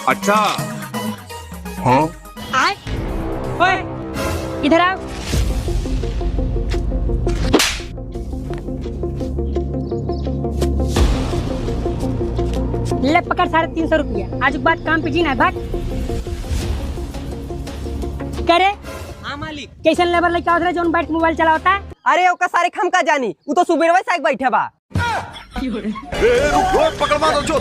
अच्छा हाँ आए ओए इधर आओ। ले पकड़ 350 रुपया। आज के बाद काम पे जीना है, भाग। करे हाँ मालिक। कैसे लेबर लेके आओ जो बैठ मोबाइल चला होता है। अरे ओका सारे खम का जानी वो तो सुबेरवा साइक बैठे बा। पकड़ मारो जो